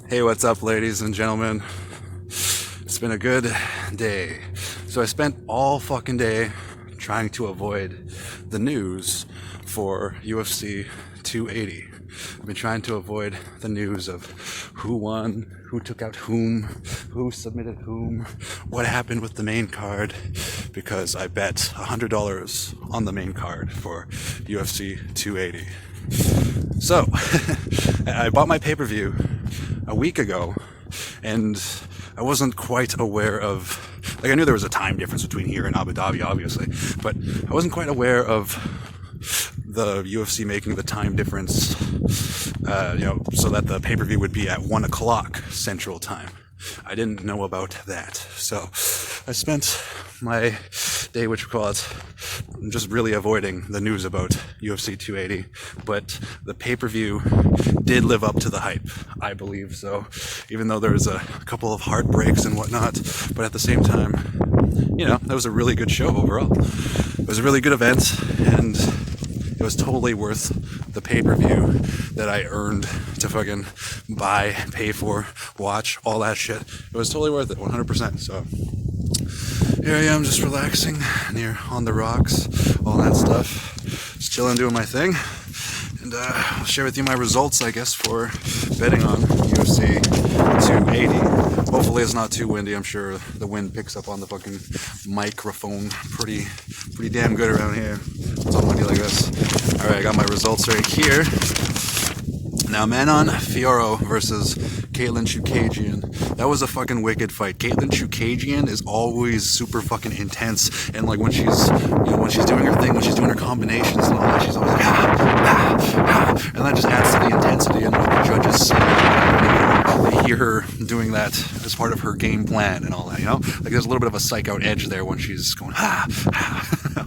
Hey, what's up, ladies and gentlemen? It's been a good day. So I spent all fucking day trying to avoid the news for UFC 280. I've been trying to avoid the news of who won, who took out whom, who submitted whom, what happened with the main card, because I bet $100 on the main card for UFC 280. So, I bought my pay-per-view a week ago, and I wasn't quite aware of, I knew there was a time difference between here and Abu Dhabi, obviously, but I wasn't quite aware of the UFC making the time difference, so that the pay-per-view would be at 1 o'clock Central Time. I didn't know about that. So I spent my day, which we call it, just really avoiding the news about UFC 280. But the pay-per-view did live up to the hype, I believe. So even though there was a couple of heartbreaks and whatnot, but at the same time, that was a really good show overall. It was a really good event, and it was totally worth the pay-per-view that I earned to fucking buy, pay for, watch, all that shit. It was totally worth it, 100%. So here I am, just relaxing on the rocks, all that stuff. Just chilling, doing my thing. And I'll share with you my results, I guess, for betting on UFC 280. Hopefully it's not too windy. I'm sure the wind picks up on the fucking microphone pretty damn good around here. It's all windy like this. Alright, I got my results right here. Now, Manon Fiorot versus Caitlin Chookagian. That was a fucking wicked fight. Caitlin Chookagian is always super fucking intense, and like when she's doing her thing, when she's doing her combinations and all that, she's always like and that just adds to the intensity and what the judges see. They hear her doing that as part of her game plan and all that. Like there's a little bit of a psych out edge there when she's going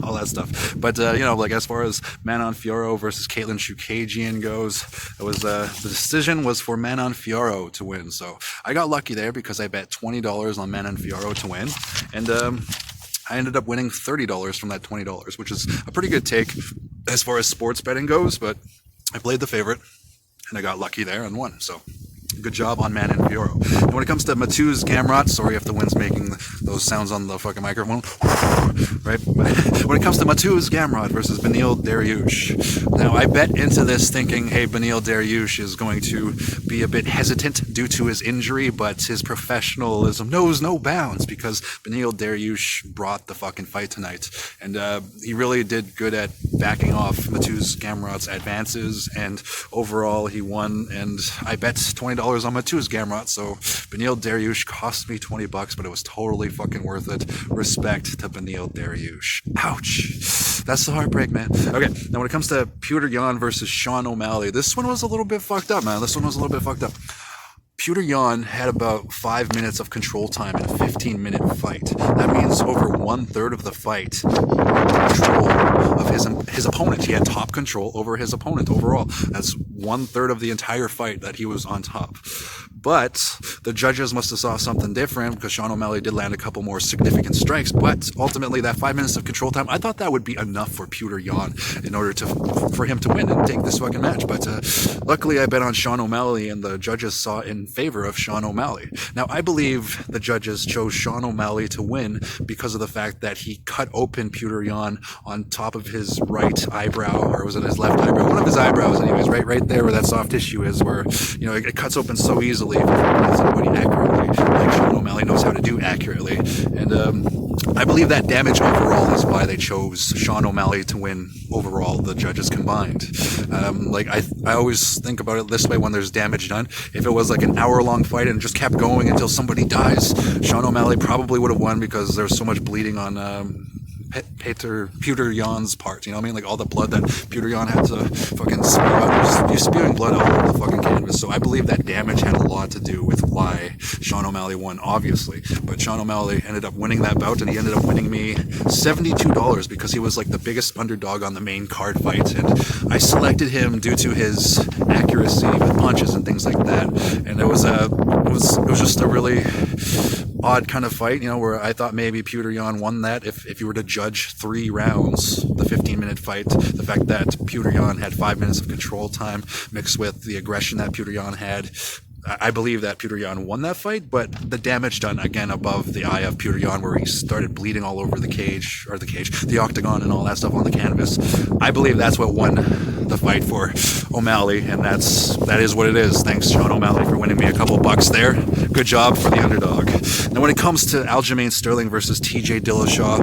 all that stuff. But as far as Manon Fiorot versus Caitlin Chookagian goes, it was the decision was for Manon Fiorot to win. So I got lucky there because I bet $20 on Manon Fiorot to win, and I ended up winning $30 from that $20, which is a pretty good take as far as sports betting goes. But I played the favorite, and I got lucky there and won. So good job on Manon Fiorot. And when it comes to Mateusz Gamrot, sorry if the wind's making those sounds on the fucking microphone, right? When it comes to Mateusz Gamrot versus Beneil Dariush, now I bet into this thinking, hey, Beneil Dariush is going to be a bit hesitant due to his injury, but his professionalism knows no bounds because Beneil Dariush brought the fucking fight tonight, and he really did good at backing off Mateusz Gamrot's advances, and overall he won. And I bet $20 on Mateusz Gamrot, so Beneil Dariush cost me $20, but it was totally fucking worth it. Respect to Beneil Dariush. Ouch. That's the heartbreak, man. Okay, now when it comes to Petr Yan versus Sean O'Malley, this one was a little bit fucked up, man. Petr Yan had about 5 minutes of control time in a 15-minute fight. That means over 1/3 of the fight, control of his opponent. He had top control over his opponent overall. That's 1/3 of the entire fight that he was on top. But the judges must have saw something different because Sean O'Malley did land a couple more significant strikes. But ultimately, that 5 minutes of control time, I thought that would be enough for Petr Yan in order for him to win and take this fucking match. But luckily, I bet on Sean O'Malley, and the judges saw in favor of Sean O'Malley. Now, I believe the judges chose Sean O'Malley to win because of the fact that he cut open Petr Yan on top of his right eyebrow, or was it his left eyebrow? One of his eyebrows, anyways, right there where that soft tissue is, where it cuts open so easily if you hit somebody accurately, like Sean O'Malley knows how to do accurately. And I believe that damage overall is why they chose Sean O'Malley to win overall, the judges combined. I always think about it this way when there's damage done. If it was like an hour-long fight and just kept going until somebody dies, Sean O'Malley probably would have won because there's so much bleeding on Petr Yan's part, you know what I mean? Like all the blood that Petr Yan had to fucking spew out. You're spewing blood all over the fucking canvas. So I believe that damage had a lot to do with why Sean O'Malley won, obviously. But Sean O'Malley ended up winning that bout, and he ended up winning me $72 because he was like the biggest underdog on the main card fight. And I selected him due to his accuracy with punches and things like that. And it was just a really odd kind of fight, where I thought maybe Petr Yan won that if you were to judge 3 rounds, the 15-minute fight. The fact that Petr Yan had 5 minutes of control time mixed with the aggression that Petr Yan had, I believe that Petr Yan won that fight, but the damage done again above the eye of Petr Yan, where he started bleeding all over the octagon, and all that stuff on the canvas. I believe that's what won the fight for O'Malley, and that is what it is. Thanks, Sean O'Malley, for winning me a couple bucks there. Good job for the underdog. Now, when it comes to Aljamain Sterling versus TJ Dillashaw,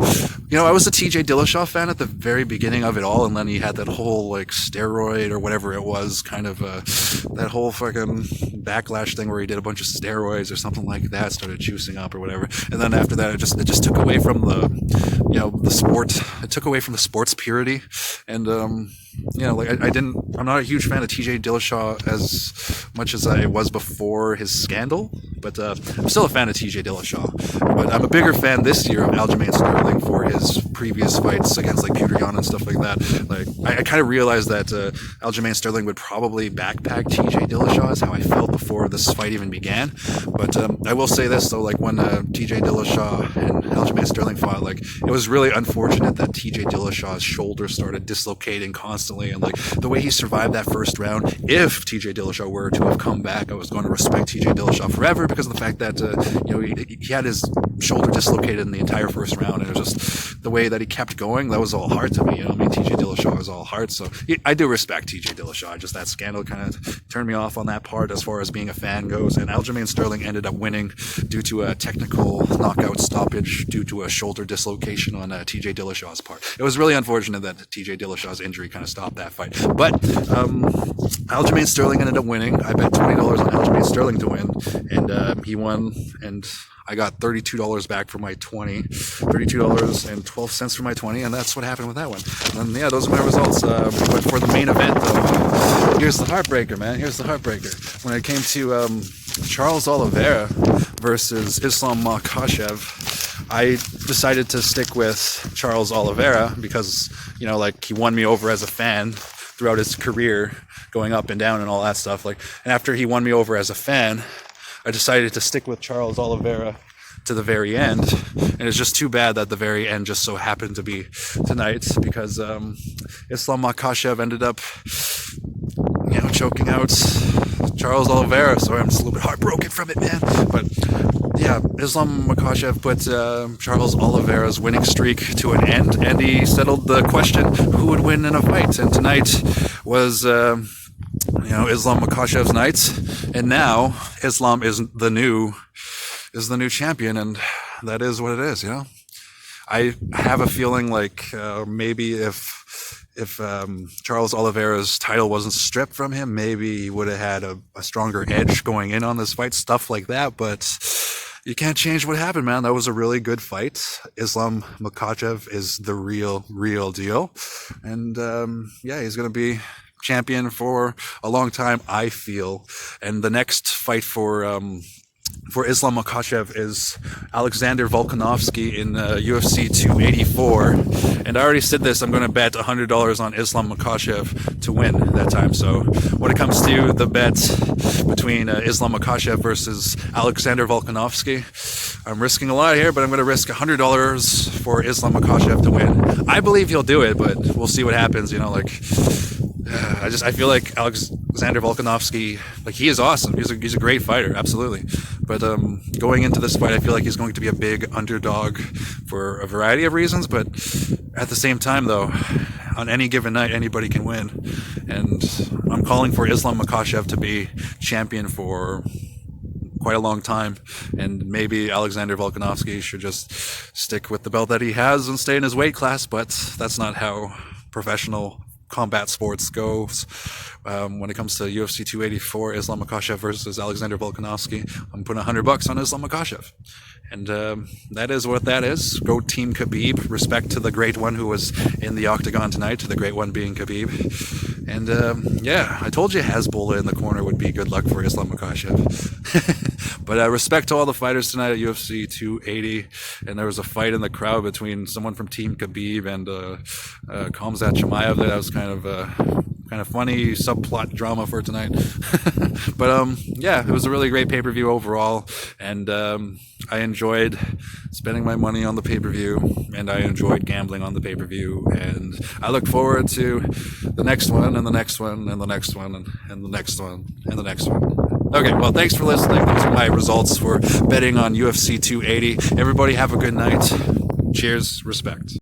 I was a TJ Dillashaw fan at the very beginning of it all, and then he had that whole like steroid or whatever it was, kind of that whole fucking backlash thing where he did a bunch of steroids or something like that, started juicing up or whatever, and then after that it just took away from the sport. It took away from the sport's purity, and I'm not a huge fan of TJ Dillashaw as much as I was before his scandal, but I'm still a fan of TJ Dillashaw. But I'm a bigger fan this year of Aljamain Sterling for his previous fights against like Petr Yan and stuff like that. Like I kind of realized that Aljamain Sterling would probably backpack TJ Dillashaw, is how I felt before this fight even began. But I will say this though, like when TJ Dillashaw and Aljamain Sterling fought, like it was really unfortunate that TJ Dillashaw's shoulder started dislocating constantly, and like the way he survived that first round. If TJ Dillashaw were to have come back, I was going to respect TJ Dillashaw forever because of the fact that he had his shoulder dislocated in the entire first round, and it was just the way that he kept going. That was all heart to me. TJ Dillashaw is all heart, so I do respect TJ Dillashaw. Just that scandal kind of turned me off on that part as far as being a fan goes. And Aljamain Sterling ended up winning due to a technical knockout stoppage due to a shoulder dislocation on TJ Dillashaw's part. It was really unfortunate that TJ Dillashaw's injury kind of stopped that fight. But Aljamain Sterling ended up winning. I bet $20 on Aljamain Sterling to win, and he won, and I got $32 back for my 20, $32.12 for my 20, and that's what happened with that one. And yeah, those are my results. But for the main event, though, here's the heartbreaker, man. Here's the heartbreaker. When it came to Charles Oliveira versus Islam Makhachev, I decided to stick with Charles Oliveira because, he won me over as a fan throughout his career, going up and down and all that stuff. And after he won me over as a fan, I decided to stick with Charles Oliveira to the very end, and it's just too bad that the very end just so happened to be tonight, because Islam Makhachev ended up, choking out Charles Oliveira. Sorry, I'm just a little bit heartbroken from it, man. But yeah, Islam Makhachev put Charles Oliveira's winning streak to an end, and he settled the question who would win in a fight. And tonight was Islam Makhachev's night, and now Islam is the new champion, and that is what it is. I have a feeling like maybe if Charles Oliveira's title wasn't stripped from him, maybe he would have had a stronger edge going in on this fight, stuff like that. But you can't change what happened, man. That was a really good fight. Islam Makhachev is the real deal, and he's gonna be champion for a long time, I feel. And the next fight for Islam Makhachev is Alexander Volkanovski in UFC 284. And I already said this, I'm going to bet $100 on Islam Makhachev to win that time. So when it comes to the bet between Islam Makhachev versus Alexander Volkanovski, I'm risking a lot here, but I'm going to risk $100 for Islam Makhachev to win. I believe he'll do it, but we'll see what happens. I feel like Alexander Volkanovski, he is awesome. He's a great fighter, absolutely. But going into this fight, I feel like he's going to be a big underdog for a variety of reasons. But at the same time, though, on any given night, anybody can win. And I'm calling for Islam Makhachev to be champion for quite a long time, and maybe Alexander Volkanovski should just stick with the belt that he has and stay in his weight class. But that's not how professional combat sports goes. When it comes to UFC 284, Islam Makhachev versus Alexander Volkanovski, I'm putting $100 on Islam Makhachev. And that is what that is. Go Team Khabib. Respect to the great one who was in the octagon tonight, the great one being Khabib. And I told you Hezbollah in the corner would be good luck for Islam Makhachev. But respect to all the fighters tonight at UFC 280. And there was a fight in the crowd between someone from Team Khabib and Khamzat Chimaev. That was kind of funny subplot drama for tonight. But it was a really great pay-per-view overall, and I enjoyed spending my money on the pay-per-view, and I enjoyed gambling on the pay-per-view, and I look forward to the next one, and the next one, and the next one, and the next one, and the next one. Okay, well, thanks for listening. Those are my results for betting on UFC 280. Everybody have a good night. Cheers, respect.